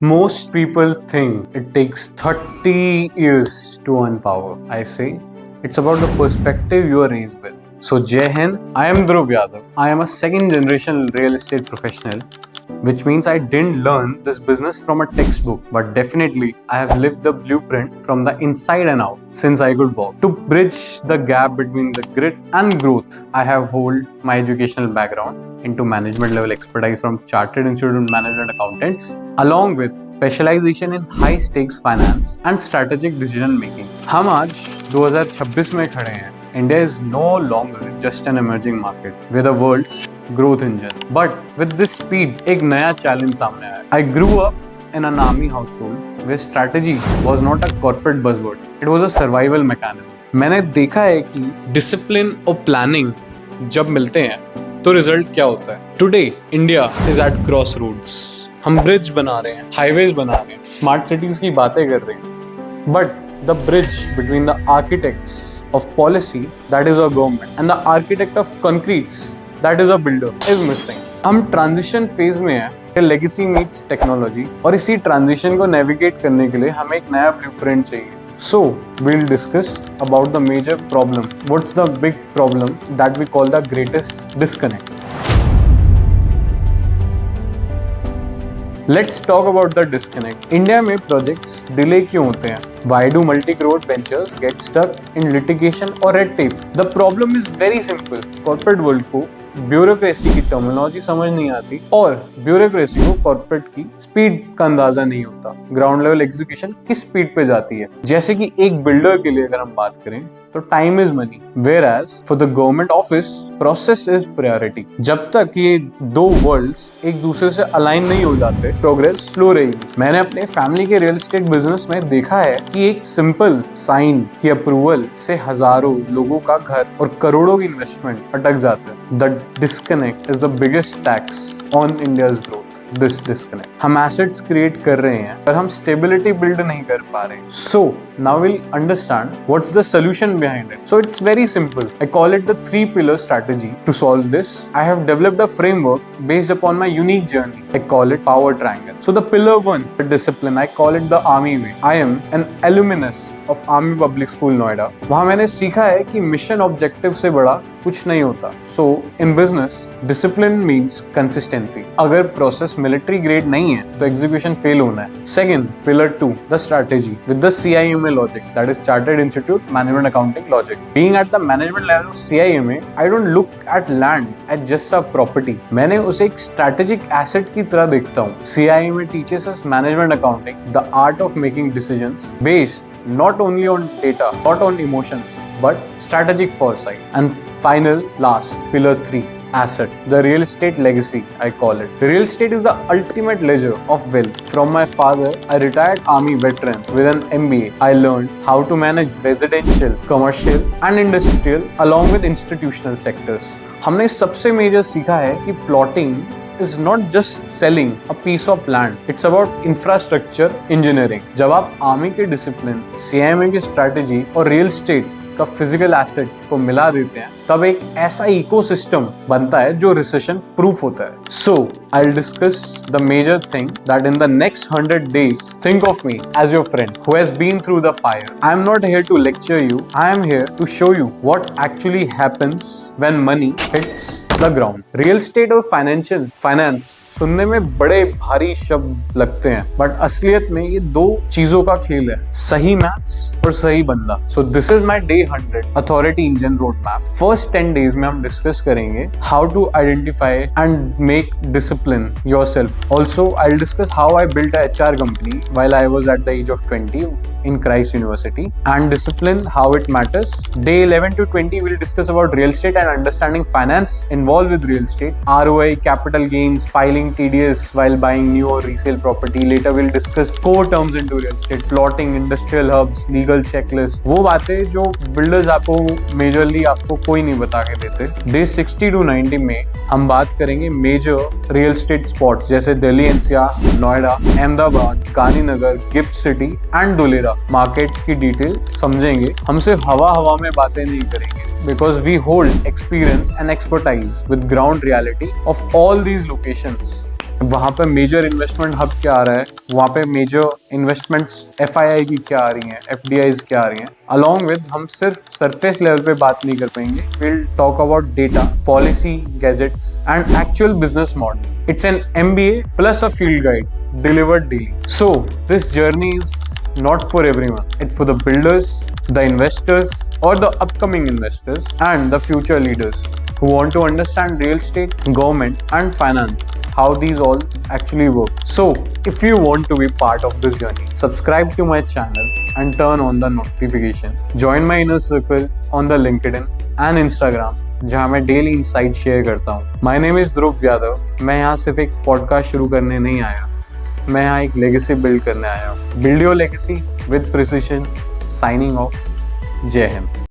Most people think it takes 30 years to earn power. I say it's about the perspective you are raised with. So, Jai Hind, I am Dhruv Yadav. I am a second generation real estate professional, which means I didn't learn this business from a textbook, but definitely I have lived the blueprint from the inside and out since I could walk. To bridge the gap between the grit and growth, I have held my educational background into management level expertise from Chartered Institute Management Accountants, along with specialization in high stakes finance and strategic decision making. हम आज 2026 में खड़े हैं. India is no longer just an emerging market with the world's growth engine, but with this speed, एक नया challenge सामने आया. I grew up in an army household where strategy was not a corporate buzzword; it was a survival mechanism. मैंने देखा है कि discipline और planning जब मिलते हैं तो रिजल्ट क्या होता है. Today India is at crossroads. हम ब्रिज बना रहे हैं, हाईवेज बना रहे हैं, स्मार्ट सिटीज की बातें कर रहे हैं, but the bridge between the architects of policy, that is a government, and the architect of concretes, that is a builder, is missing. हम ट्रांजिशन फेज में हैं, लेगेसी मीट्स टेक्नोलॉजी, और इसी ट्रांजिशन को नेविगेट करने के लिए हमें एक नया ब्लूप्रिंट चाहिए. So, we'll discuss about the major problem. What's the big problem that we call the greatest disconnect? Let's talk about the disconnect. India में projects delay क्यों होते हैं? Why do multi-crore ventures get stuck in litigation or red tape? The problem is very simple. Corporate world को bureaucracy की terminology समझ नहीं आती और ब्यूरोक्रेसी को कॉर्पोरेट की स्पीड का अंदाजा नहीं होता. ग्राउंड लेवल एग्जीक्यूशन किस स्पीड पे जाती है. जैसे कि एक बिल्डर के लिए अगर हम बात करें तो time is money, whereas for the government office process is priority. जब तक ये दो वर्ल्ड्स एक दूसरे से अलाइन नहीं हो जाते, प्रोग्रेस स्लो रहेगी. मैंने अपने फैमिली के रियल एस्टेट बिजनेस में देखा है कि एक सिंपल साइन की अप्रूवल से हजारों लोगों का घर और करोड़ों की इन्वेस्टमेंट अटक जाते हैं. The disconnect is the biggest tax on India's growth. This disconnect. हम एसेट्स क्रिएट कर रहे हैं पर हम स्टेबिलिटी बिल्ड नहीं कर पा रहे. So now will understand what's the solution behind it. So it's very simple. I call it the 3 pillar strategy. To solve this, I have developed a framework based upon my unique journey. I call it power triangle. So the pillar 1, the discipline, I call it the army way. I am an alumnus of Army Public School Noida. वहाँ मैंने सीखा है कि mission objective से बड़ा कुछ नहीं होता. So in business, discipline means consistency. अगर प्रोसेस मिलिट्री ग्रेड नहीं है तो एग्जीक्यूशन फेल होना है. Second, pillar 2, the strategy with the CIMA logic, that is chartered institute management accounting logic. Being at the management level of CIMA, I don't look at land at just a property. मैंने उसे एक strategic asset की तरह देखता हूँ. CIMA teaches us management accounting, the art of making decisions based not only on data, not on emotions, but strategic foresight. And final, last, pillar 3, asset, the real estate legacy, I call it. Real estate is the ultimate ledger of wealth. From my father, a retired army veteran with an MBA, I learned how to manage residential, commercial and industrial along with institutional sectors. हमने सबसे major सीखा है कि plotting is not just selling a piece of land. It's about infrastructure engineering. जब आप army के discipline, CIMA की strategy और रियल एस्टेट का फिजिकल एसेट को मिला देते हैं, तब एक ऐसा इकोसिस्टम बनता है जो रिसेशन प्रूफ होता है. So I'll discuss the major thing that in the next 100 days, think of me as your friend who has been through the fire. I am not here to lecture you. I am here to show you what actually happens when money hits the ground. Real estate और finance सुनने में बड़े भारी शब्द लगते हैं, but असलियत में ये दो चीजों का खेल है, सही मैथ्स और सही बंदा. So this is my day 100 authority engine roadmap. First 10 days में हम डिस्कस करेंगे how to identify and make discipline yourself. Also I will discuss how I built a HR company while I was at the age of 20 in Christ University, and discipline, how it matters. Day 11 to 20 we'll discuss about real estate and understanding finance involved with real estate, ROI, capital gains, filing TDS while buying new or resale property. Later we'll discuss core terms into real estate, plotting, industrial hubs, legal checklist, वो बातें जो builders आपको majorly आपको कोई नहीं बता के देते. Day 60 to 90 में हम बात करेंगे मेजर रियल एस्टेट स्पॉट्स जैसे Delhi NCR, Noida, Ahmedabad, Gandhinagar, gift city and Dulera. Market की डिटेल समझेंगे. हम सिर्फ हवा में बातें नहीं करेंगे, because we hold experience and expertise with ground reality of all these locations. वहाँ पे मेजर इन्वेस्टमेंट हब क्या आ रहा है, वहाँ पे मेजर इन्वेस्टमेंट्स FII की क्या आ रही हैं, FDIs क्या आ रही हैं। अलॉन्ग विद हम सिर्फ सरफेस लेवल पे बात नहीं कर पाएंगे, will talk about data, policy, gadgets and actual business model. It's an MBA plus a field guide delivered daily. So this journey is not for everyone. It's for the builders, the investors or the upcoming investors and the future leaders who want to understand real estate, government and finance, how these all actually work. So if you want to be part of this journey, subscribe to my channel and turn on the notification. Join my inner circle on the LinkedIn and Instagram जहाँ मैं daily insight share करता हूँ। My name is ध्रुव यादव। मैं यहाँ सिर्फ एक podcast शुरू करने नहीं आया, मैं यहाँ एक लेगेसी बिल्ड करने आया हूँ। Build your legacy with precision. Signing off. जय हिंद।